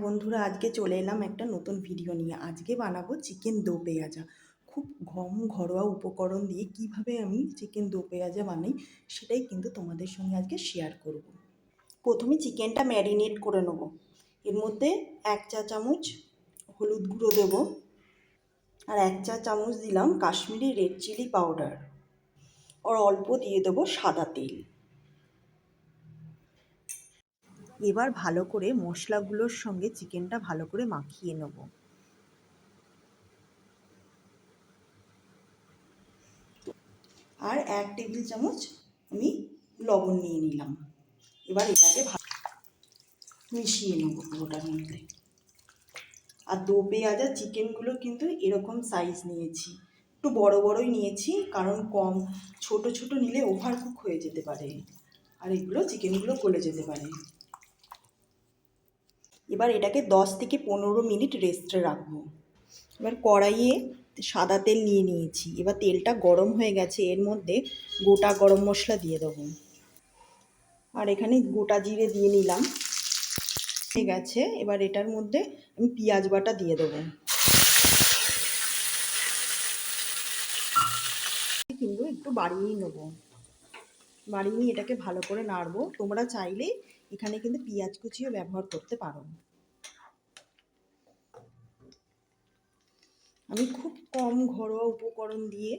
বন্ধুরা, আজকে চলে এলাম একটা নতুন ভিডিও নিয়ে। আজকে বানাবো চিকেন দো পেঁয়াজা। খুব ঘরোয়া উপকরণ দিয়ে কিভাবে আমি চিকেন দো পেঁয়াজা বানাই সেটাই কিন্তু তোমাদের সঙ্গে আজকে শেয়ার করব। প্রথমে চিকেনটা ম্যারিনেট করে নেব। এর মধ্যে 1 চা চামচ হলুদ গুঁড়ো দেব, আর 1 চা চামচ দিলাম কাশ্মীরি রেড চিলি পাউডার, আর অল্প দিয়ে দেবো সাদা তেল। এবার ভালো করে মশলাগুলোর সঙ্গে চিকেনটা ভালো করে মাখিয়ে নেব। আর 1 টেবিল চামচ আমি লবণ নিয়ে নিলাম। এবার এটাকে মিশিয়ে নেব পুরোটার মধ্যে। আর দো পেঁয়াজা চিকেনগুলো কিন্তু এরকম সাইজ নিয়েছি, একটু বড় বড়ই নিয়েছি, কারণ ছোট ছোট নিলে ওভার কুক হয়ে যেতে পারে, আর এগুলো চিকেনগুলো গলে যেতে পারে। এবার এটাকে 10 থেকে 15 মিনিট রেস্টে রাখবো। এবার কড়াইয়ে সাদা তেল নিয়ে নিয়েছি। এবার তেলটা গরম হয়ে গেছে, এর মধ্যে গোটা গরম মশলা দিয়ে দেবো, আর এখানে গোটা জিরে দিয়ে নিলাম। হয়ে গেছে, এবার এটার মধ্যে আমি পেঁয়াজ বাটা দিয়ে দেবো। কিন্তু একটু বাড়িয়েই নেবো, বাড়িয়ে নিয়ে এটাকে ভালো করে নাড়বো। তোমরা চাইলে এখানে কিন্তু পেঁয়াজ কুচিও ব্যবহার করতে পারো। আমি খুব কম ঘরোয়া উপকরণ দিয়ে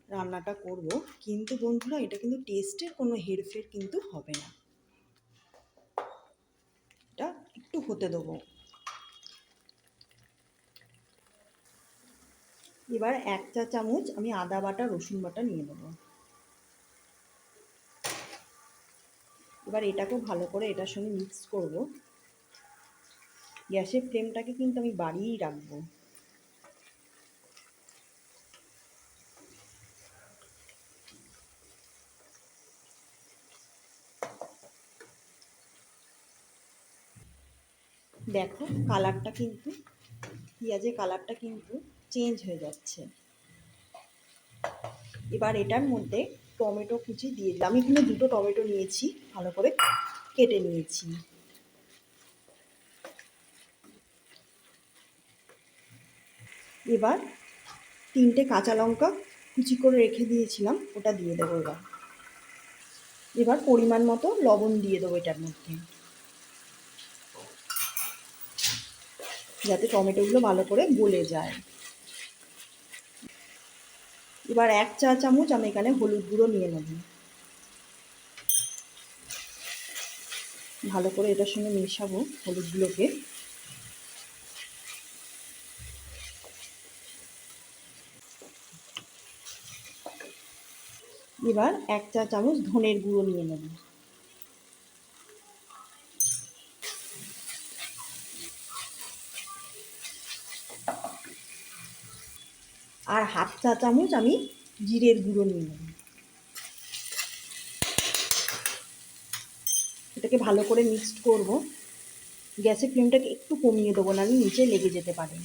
রান্নাটা করব, কিন্তু বন্ধুরা এটা কিন্তু টেস্টের কোনো হেরফের কিন্তু হবে না। এটা একটু হতে দেবো। এবার 1 চা চামচ আমি আদা বাটা রসুন বাটা নিয়ে নেব। এবার এটাকেও ভালো করে এটার সঙ্গে মিক্স করব। গ্যাসের ফ্লেমটাকে কিন্তু আমি বাড়িয়েই রাখবো। দেখো কালারটা কিন্তু, পেঁয়াজের কালারটা কিন্তু চেঞ্জ হয়ে যাচ্ছে। এবার এটার মধ্যে টমেটো কুচি দিয়ে দিলাম। আমি এখানে 2টো টমেটো নিয়েছি, ভালো করে কেটে নিয়েছি। এবার 3টে কাঁচা লঙ্কা কুচি করে রেখে দিয়েছিলাম, ওটা দিয়ে দেবো। এবার পরিমাণ মতো লবণ দিয়ে দেবো এটার মধ্যে, যাতে টমেটোগুলো ভালো করে গলে যায়। এবার 1 চা চামচ আমি এখানে হলুদ গুঁড়ো নিয়ে নেব। ভালো করে এটার সঙ্গে মেশাবো হলুদগুলোকে। এবার 1 চা চামচ ধনের গুঁড়ো নিয়ে নেব। আর 1/2 চা চামচ আমি জিরের গুঁড়ো নিয়ে নেব। এটাকে ভালো করে মিক্সড করব। গ্যাসের ফ্লেমটাকে একটু কমিয়ে দেবো, না নিচে লেগে যেতে পারে।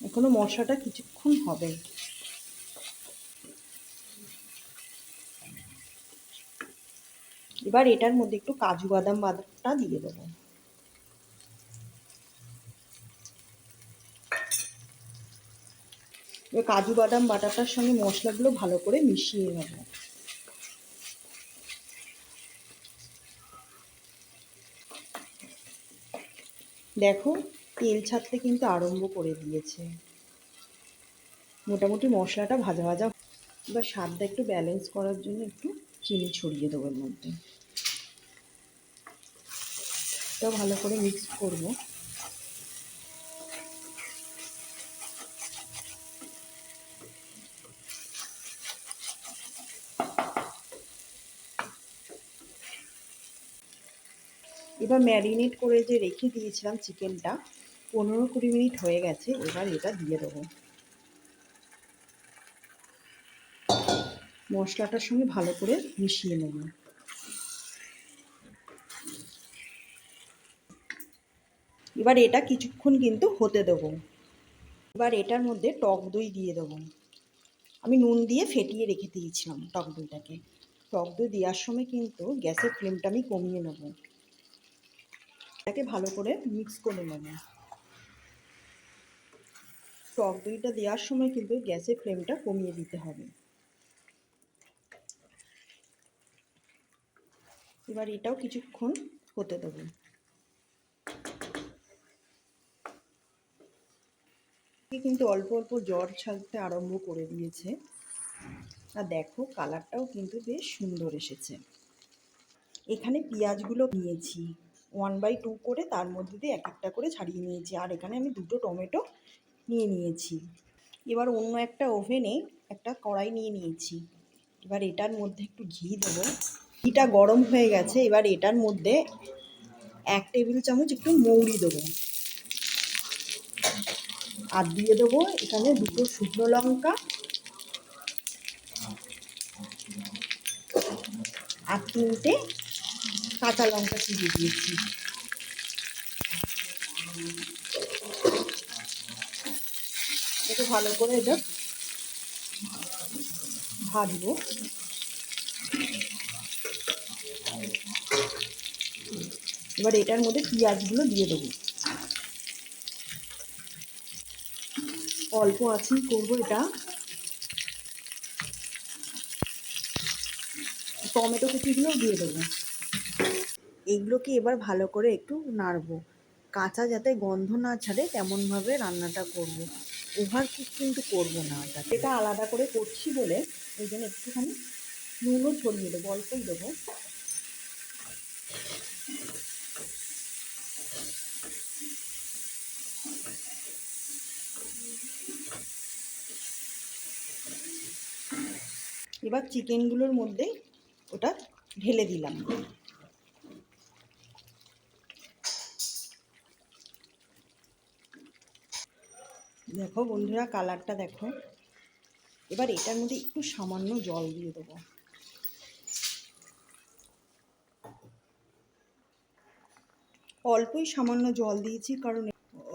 এখনো মশলাটা কিছুক্ষণ হবে। এবার এটার মধ্যে একটু কাজু বাদাম বাটাটা দিয়ে দেবো। এবার কাজু বাদাম বাটাটার সঙ্গে মশলাগুলো ভালো করে মিশিয়ে নেব। দেখো তেল ছাড়তে কিন্তু আরম্ভ করে দিয়েছে। মোটামুটি মশলাটা ভাজা ভাজা। এবার স্বাদটা একটু ব্যালেন্স করার জন্য একটু চিনি ছড়িয়ে দেবো এর মধ্যে। এটাও ভালো করে মিক্স করব। এবার ম্যারিনেট করে যে রেখে দিয়েছিলাম চিকেনটা, 15-20 মিনিট হয়ে গেছে। এবার এটা দিয়ে দেবো। মশলাটার সঙ্গে ভালো করে মিশিয়ে নেব। এবার এটা কিছুক্ষণ কিন্তু হতে দেবো। এবার এটার মধ্যে টক দই দিয়ে দেবো। আমি নুন দিয়ে ফেটিয়ে রেখে দিয়েছিলাম টক দইটাকে। টক দই দেওয়ার সময় কিন্তু গ্যাসের ফ্লেমটা আমি কমিয়ে নেব, এটাকে ভালো করে মিক্স করে নেব। টক দইটা দেওয়ার সময় কিন্তু গ্যাসের ফ্লেমটা কমিয়ে দিতে হবে। এবার এটাও কিছুক্ষণ হতে দেবো। কিন্তু অল্প অল্প জল ছাড়তে আরম্ভ করে দিয়েছে, আর দেখো কালারটাও কিন্তু বেশ সুন্দর এসেছে। এখানে পেঁয়াজগুলো নিয়েছি 1/2 করে, তার মধ্যে দিয়ে এক একটা করে ছাড়িয়ে নিয়েছি, আর এখানে আমি 2টো টমেটো নিয়ে নিয়েছি। এবার অন্য একটা ওভেনে একটা কড়াই নিয়ে নিয়েছি। এবার এটার মধ্যে একটু ঘি দেবো। ঘিটা গরম হয়ে গেছে, এবার এটার মধ্যে 1 টেবিল চামচ একটু মৌরি দেবো, আর দিয়ে দেবো এখানে 2টো শুকনো লঙ্কা আর 3টে কাঁচা লঙ্কা চিড়ে দিয়েছি। একটু ভালো করে এটা ভাজবো। এবার এটার মধ্যে পেঁয়াজগুলো দিয়ে দেবো, অল্প আঁচেই করবো এটা। টমেটো কুচিগুলোও দিয়ে দেবো। এইগুলোকে এবার ভালো করে একটু নাড়বো, কাঁচা যাতে গন্ধ না ছাড়ে তেমনভাবে রান্নাটা করব। ওভার কুক কিন্তু করবো না, এটা আলাদা করে করছি বলে ওই জন্য একটুখানি নুনও ছড়িয়ে দেবো, অল্পই দেবো। এবার চিকেনগুলোর মধ্যে ওটা ঢেলে দিলাম। দেখো বন্ধুরা কালারটা দেখো। এবার এটার মধ্যে একটু সামান্য জল দিয়ে দেবো। অল্পই সামান্য জল দিয়েছি কারণ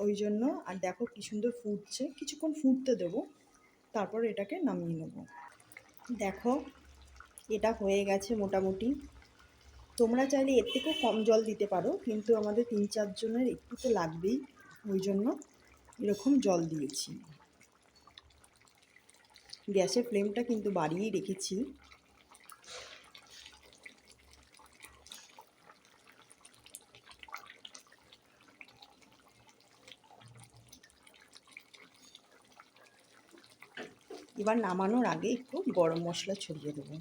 ওই জন্য। আর দেখো কি সুন্দর ফুটছে, কিছুক্ষণ ফুটতে দেবো, তারপর এটাকে নামিয়ে নেব। দেখো এটা হয়ে গেছে মোটামুটি। তোমরা চাইলে এর থেকেও কম জল দিতে পারো, কিন্তু আমাদের 3-4 জনের একটু তো লাগবেই, ওই জন্য এরকম জল দিয়েছি। গ্যাসের ফ্লেমটা কিন্তু বাড়িয়েই রেখেছি। এবার নামানোর আগে একটু গরম মশলা ছড়িয়ে দেবো।